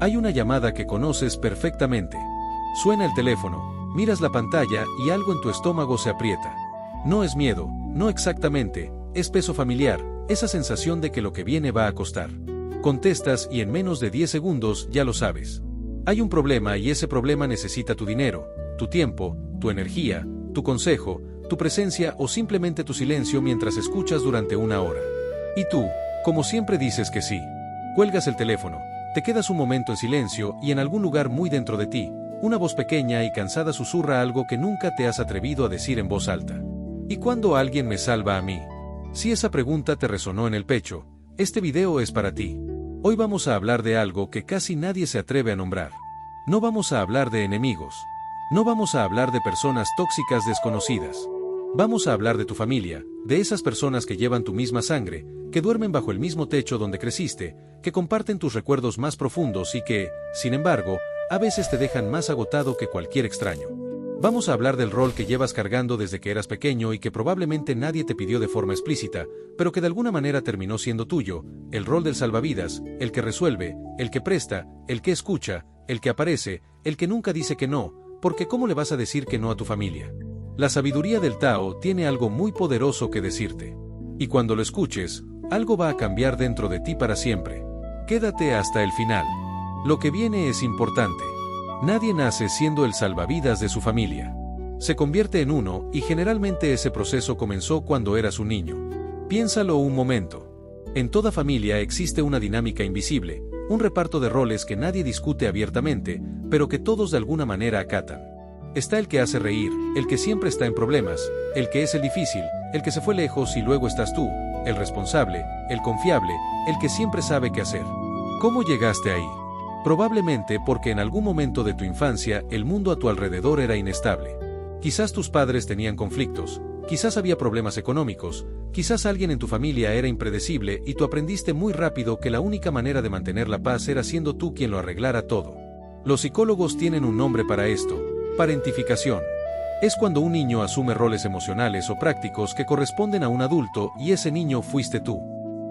Hay una llamada que conoces perfectamente. Suena el teléfono, miras la pantalla y algo en tu estómago se aprieta. No es miedo, no exactamente, es peso familiar, esa sensación de que lo que viene va a costar. Contestas y en menos de 10 segundos ya lo sabes. Hay un problema y ese problema necesita tu dinero, tu tiempo, tu energía, tu consejo, tu presencia o simplemente tu silencio mientras escuchas durante una hora. Y tú, como siempre dices que sí. Cuelgas el teléfono, te quedas un momento en silencio y en algún lugar muy dentro de ti, una voz pequeña y cansada susurra algo que nunca te has atrevido a decir en voz alta. ¿Y cuándo alguien me salva a mí? Si esa pregunta te resonó en el pecho, este video es para ti. Hoy vamos a hablar de algo que casi nadie se atreve a nombrar. No vamos a hablar de enemigos. No vamos a hablar de personas tóxicas desconocidas. Vamos a hablar de tu familia, de esas personas que llevan tu misma sangre, que duermen bajo el mismo techo donde creciste, que comparten tus recuerdos más profundos y que, sin embargo, a veces te dejan más agotado que cualquier extraño. Vamos a hablar del rol que llevas cargando desde que eras pequeño y que probablemente nadie te pidió de forma explícita, pero que de alguna manera terminó siendo tuyo, el rol del salvavidas, el que resuelve, el que presta, el que escucha, el que aparece, el que nunca dice que no, porque ¿cómo le vas a decir que no a tu familia? La sabiduría del Tao tiene algo muy poderoso que decirte. Y cuando lo escuches, algo va a cambiar dentro de ti para siempre. Quédate hasta el final. Lo que viene es importante. Nadie nace siendo el salvavidas de su familia. Se convierte en uno y generalmente ese proceso comenzó cuando eras un niño. Piénsalo un momento. En toda familia existe una dinámica invisible, un reparto de roles que nadie discute abiertamente, pero que todos de alguna manera acatan. Está el que hace reír, el que siempre está en problemas, el que es el difícil, el que se fue lejos y luego estás tú, el responsable, el confiable, el que siempre sabe qué hacer. ¿Cómo llegaste ahí? Probablemente porque en algún momento de tu infancia el mundo a tu alrededor era inestable. Quizás tus padres tenían conflictos, quizás había problemas económicos, quizás alguien en tu familia era impredecible y tú aprendiste muy rápido que la única manera de mantener la paz era siendo tú quien lo arreglara todo. Los psicólogos tienen un nombre para esto: parentificación. Es cuando un niño asume roles emocionales o prácticos que corresponden a un adulto y ese niño fuiste tú.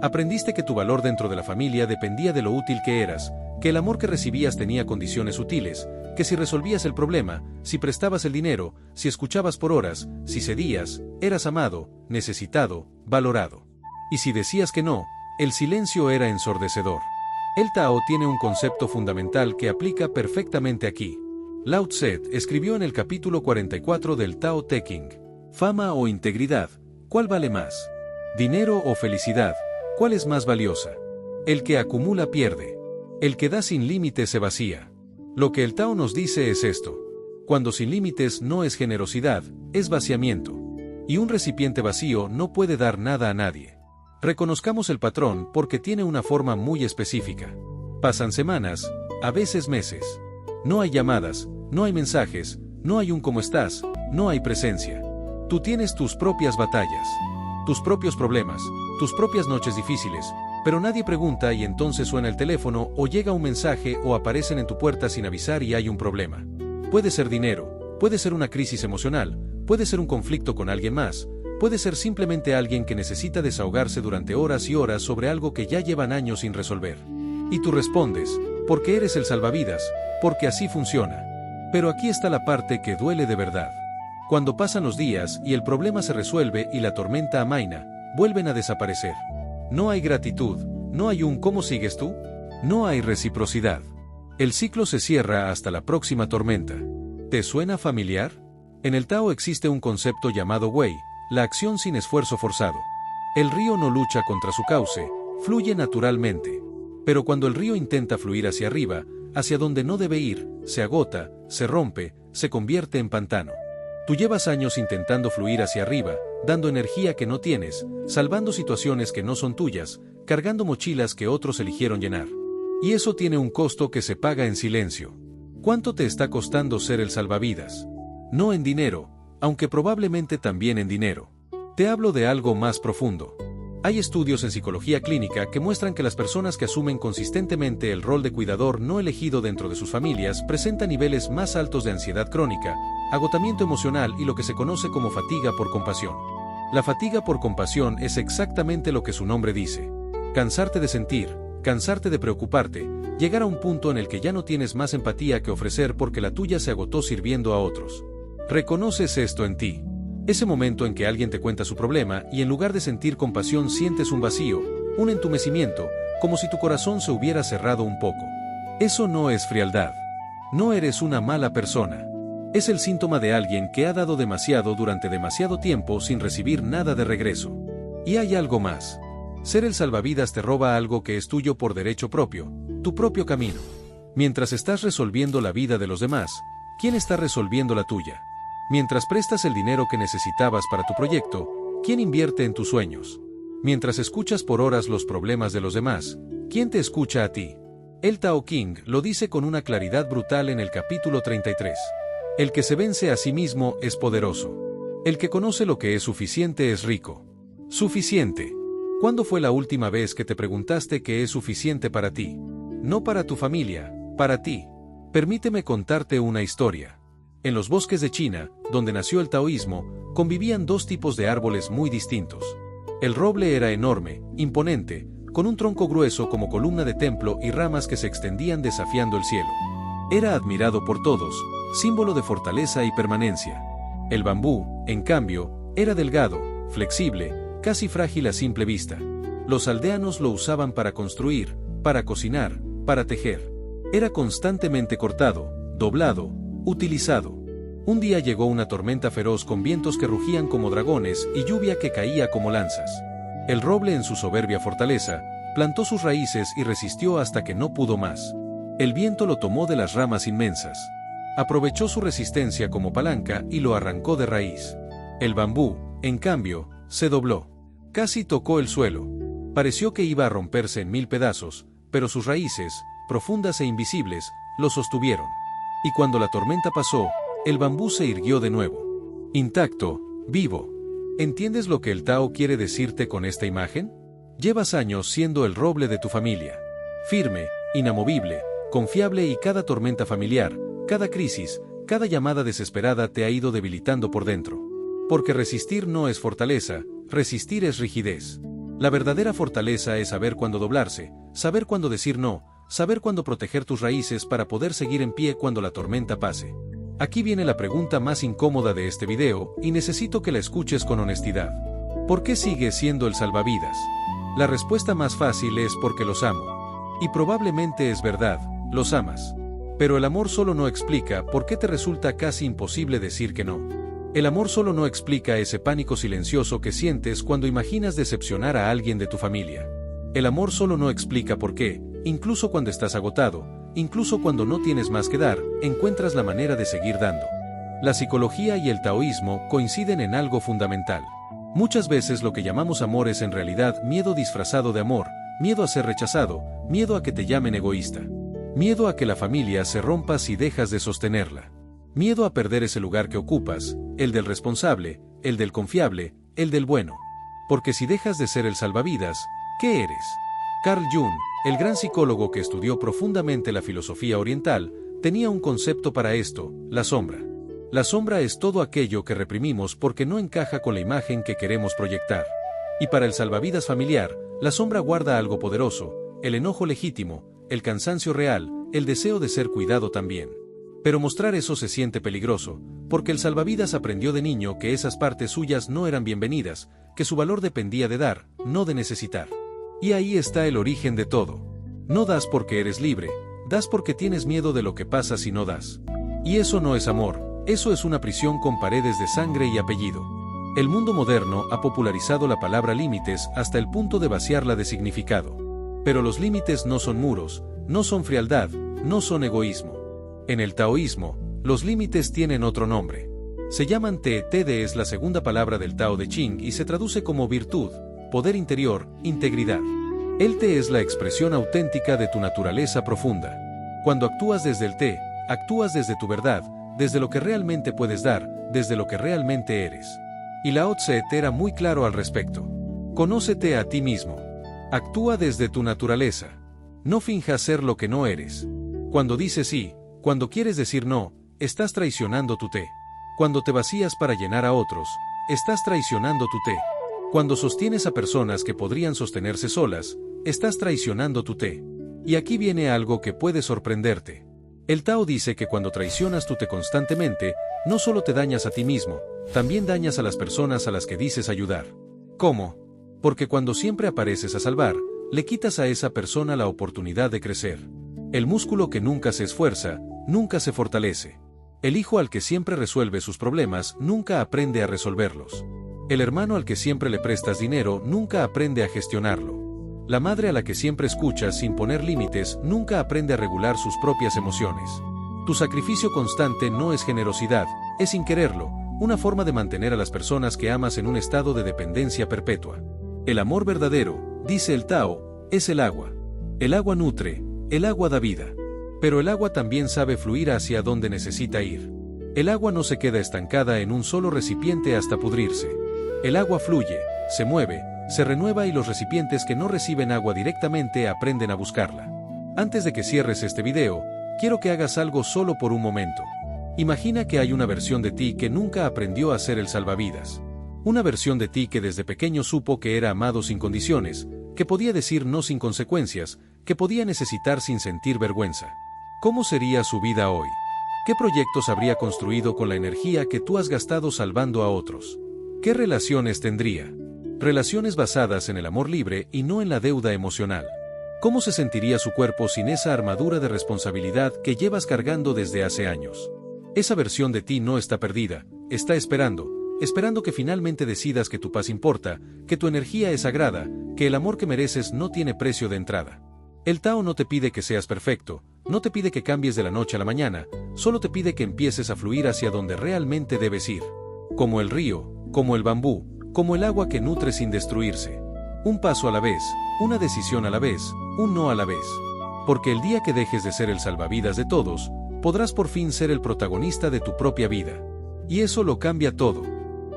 Aprendiste que tu valor dentro de la familia dependía de lo útil que eras, que el amor que recibías tenía condiciones sutiles, que si resolvías el problema, si prestabas el dinero, si escuchabas por horas, si cedías, eras amado, necesitado, valorado. Y si decías que no, el silencio era ensordecedor. El Tao tiene un concepto fundamental que aplica perfectamente aquí. Lao Tse escribió en el capítulo 44 del Tao Te Ching: fama o integridad, ¿cuál vale más? Dinero o felicidad, ¿cuál es más valiosa? El que acumula pierde. El que da sin límites se vacía. Lo que el Tao nos dice es esto: cuando sin límites no es generosidad, es vaciamiento. Y un recipiente vacío no puede dar nada a nadie. Reconozcamos el patrón porque tiene una forma muy específica. Pasan semanas, a veces meses. No hay llamadas, no hay mensajes, no hay un cómo estás, no hay presencia. Tú tienes tus propias batallas, tus propios problemas, tus propias noches difíciles, pero nadie pregunta y entonces suena el teléfono o llega un mensaje o aparecen en tu puerta sin avisar y hay un problema. Puede ser dinero, puede ser una crisis emocional, puede ser un conflicto con alguien más, puede ser simplemente alguien que necesita desahogarse durante horas y horas sobre algo que ya llevan años sin resolver. Y tú respondes, porque eres el salvavidas, porque así funciona. Pero aquí está la parte que duele de verdad. Cuando pasan los días y el problema se resuelve y la tormenta amaina, vuelven a desaparecer. No hay gratitud, no hay un ¿cómo sigues tú? No hay reciprocidad. El ciclo se cierra hasta la próxima tormenta. ¿Te suena familiar? En el Tao existe un concepto llamado Wei, la acción sin esfuerzo forzado. El río no lucha contra su cauce, fluye naturalmente. Pero cuando el río intenta fluir hacia arriba, hacia donde no debe ir, se agota, se rompe, se convierte en pantano. Tú llevas años intentando fluir hacia arriba, dando energía que no tienes, salvando situaciones que no son tuyas, cargando mochilas que otros eligieron llenar. Y eso tiene un costo que se paga en silencio. ¿Cuánto te está costando ser el salvavidas? No en dinero, aunque probablemente también en dinero. Te hablo de algo más profundo. Hay estudios en psicología clínica que muestran que las personas que asumen consistentemente el rol de cuidador no elegido dentro de sus familias presentan niveles más altos de ansiedad crónica, agotamiento emocional y lo que se conoce como fatiga por compasión. La fatiga por compasión es exactamente lo que su nombre dice. Cansarte de sentir, cansarte de preocuparte, llegar a un punto en el que ya no tienes más empatía que ofrecer porque la tuya se agotó sirviendo a otros. ¿Reconoces esto en ti? Ese momento en que alguien te cuenta su problema y en lugar de sentir compasión sientes un vacío, un entumecimiento, como si tu corazón se hubiera cerrado un poco. Eso no es frialdad. No eres una mala persona. Es el síntoma de alguien que ha dado demasiado durante demasiado tiempo sin recibir nada de regreso. Y hay algo más. Ser el salvavidas te roba algo que es tuyo por derecho propio, tu propio camino. Mientras estás resolviendo la vida de los demás, ¿quién está resolviendo la tuya? Mientras prestas el dinero que necesitabas para tu proyecto, ¿quién invierte en tus sueños? Mientras escuchas por horas los problemas de los demás, ¿quién te escucha a ti? El Tao King lo dice con una claridad brutal en el capítulo 33. El que se vence a sí mismo es poderoso. El que conoce lo que es suficiente es rico. Suficiente. ¿Cuándo fue la última vez que te preguntaste qué es suficiente para ti? No para tu familia, para ti. Permíteme contarte una historia. En los bosques de China, donde nació el taoísmo, convivían dos tipos de árboles muy distintos. El roble era enorme, imponente, con un tronco grueso como columna de templo y ramas que se extendían desafiando el cielo. Era admirado por todos, símbolo de fortaleza y permanencia. El bambú, en cambio, era delgado, flexible, casi frágil a simple vista. Los aldeanos lo usaban para construir, para cocinar, para tejer. Era constantemente cortado, doblado, utilizado. Un día llegó una tormenta feroz con vientos que rugían como dragones y lluvia que caía como lanzas. El roble en su soberbia fortaleza, plantó sus raíces y resistió hasta que no pudo más. El viento lo tomó de las ramas inmensas. Aprovechó su resistencia como palanca y lo arrancó de raíz. El bambú, en cambio, se dobló. Casi tocó el suelo. Pareció que iba a romperse en 1000 pedazos, pero sus raíces, profundas e invisibles, lo sostuvieron. Y cuando la tormenta pasó, el bambú se irguió de nuevo. Intacto, vivo. ¿Entiendes lo que el Tao quiere decirte con esta imagen? Llevas años siendo el roble de tu familia. Firme, inamovible, confiable y cada tormenta familiar, cada crisis, cada llamada desesperada te ha ido debilitando por dentro. Porque resistir no es fortaleza, resistir es rigidez. La verdadera fortaleza es saber cuándo doblarse, saber cuándo decir no, saber cuándo proteger tus raíces para poder seguir en pie cuando la tormenta pase. Aquí viene la pregunta más incómoda de este video y necesito que la escuches con honestidad. ¿Por qué sigues siendo el salvavidas? La respuesta más fácil es porque los amo. Y probablemente es verdad, los amas. Pero el amor solo no explica por qué te resulta casi imposible decir que no. El amor solo no explica ese pánico silencioso que sientes cuando imaginas decepcionar a alguien de tu familia. El amor solo no explica por qué, incluso cuando estás agotado, incluso cuando no tienes más que dar, encuentras la manera de seguir dando. La psicología y el taoísmo coinciden en algo fundamental. Muchas veces lo que llamamos amor es en realidad miedo disfrazado de amor, miedo a ser rechazado, miedo a que te llamen egoísta. Miedo a que la familia se rompa si dejas de sostenerla. Miedo a perder ese lugar que ocupas, el del responsable, el del confiable, el del bueno. Porque si dejas de ser el salvavidas, ¿qué eres? Carl Jung, el gran psicólogo que estudió profundamente la filosofía oriental, tenía un concepto para esto: la sombra. La sombra es todo aquello que reprimimos porque no encaja con la imagen que queremos proyectar. Y para el salvavidas familiar, la sombra guarda algo poderoso: el enojo legítimo, el cansancio real, el deseo de ser cuidado también. Pero mostrar eso se siente peligroso, porque el salvavidas aprendió de niño que esas partes suyas no eran bienvenidas, que su valor dependía de dar, no de necesitar. Y ahí está el origen de todo. No das porque eres libre, das porque tienes miedo de lo que pasa si no das. Y eso no es amor, eso es una prisión con paredes de sangre y apellido. El mundo moderno ha popularizado la palabra límites hasta el punto de vaciarla de significado. Pero los límites no son muros, no son frialdad, no son egoísmo. En el taoísmo, los límites tienen otro nombre. Se llaman Te. Te es la segunda palabra del Tao de Ching y se traduce como virtud, poder interior, integridad. El Te es la expresión auténtica de tu naturaleza profunda. Cuando actúas desde el Te, actúas desde tu verdad, desde lo que realmente puedes dar, desde lo que realmente eres. Y Lao Tse era muy claro al respecto. Conócete a ti mismo. Actúa desde tu naturaleza. No finjas ser lo que no eres. Cuando dices sí, cuando quieres decir no, estás traicionando tu Te. Cuando te vacías para llenar a otros, estás traicionando tu Te. Cuando sostienes a personas que podrían sostenerse solas, estás traicionando tu té. Y aquí viene algo que puede sorprenderte. El Tao dice que cuando traicionas tu té constantemente, no solo te dañas a ti mismo, también dañas a las personas a las que dices ayudar. ¿Cómo? Porque cuando siempre apareces a salvar, le quitas a esa persona la oportunidad de crecer. El músculo que nunca se esfuerza, nunca se fortalece. El hijo al que siempre resuelve sus problemas, nunca aprende a resolverlos. El hermano al que siempre le prestas dinero, nunca aprende a gestionarlo. La madre a la que siempre escuchas sin poner límites, nunca aprende a regular sus propias emociones. Tu sacrificio constante no es generosidad, es sin quererlo, una forma de mantener a las personas que amas en un estado de dependencia perpetua. El amor verdadero, dice el Tao, es el agua. El agua nutre, el agua da vida. Pero el agua también sabe fluir hacia donde necesita ir. El agua no se queda estancada en un solo recipiente hasta pudrirse. El agua fluye, se mueve, se renueva y los recipientes que no reciben agua directamente aprenden a buscarla. Antes de que cierres este video, quiero que hagas algo solo por un momento. Imagina que hay una versión de ti que nunca aprendió a ser el salvavidas. Una versión de ti que desde pequeño supo que era amado sin condiciones, que podía decir no sin consecuencias, que podía necesitar sin sentir vergüenza. ¿Cómo sería su vida hoy? ¿Qué proyectos habría construido con la energía que tú has gastado salvando a otros? ¿Qué relaciones tendría? Relaciones basadas en el amor libre y no en la deuda emocional. ¿Cómo se sentiría su cuerpo sin esa armadura de responsabilidad que llevas cargando desde hace años? Esa versión de ti no está perdida, está esperando que finalmente decidas que tu paz importa, que tu energía es sagrada, que el amor que mereces no tiene precio de entrada. El Tao no te pide que seas perfecto, no te pide que cambies de la noche a la mañana, solo te pide que empieces a fluir hacia donde realmente debes ir. Como el río, como el bambú, como el agua que nutre sin destruirse. Un paso a la vez, una decisión a la vez, un no a la vez. Porque el día que dejes de ser el salvavidas de todos, podrás por fin ser el protagonista de tu propia vida. Y eso lo cambia todo.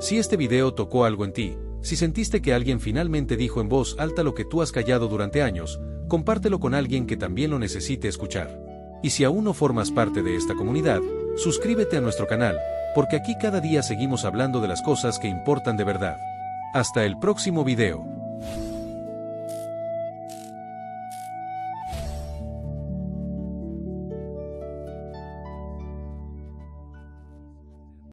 Si este video tocó algo en ti, si sentiste que alguien finalmente dijo en voz alta lo que tú has callado durante años, compártelo con alguien que también lo necesite escuchar. Y si aún no formas parte de esta comunidad, suscríbete a nuestro canal, porque aquí cada día seguimos hablando de las cosas que importan de verdad. Hasta el próximo video.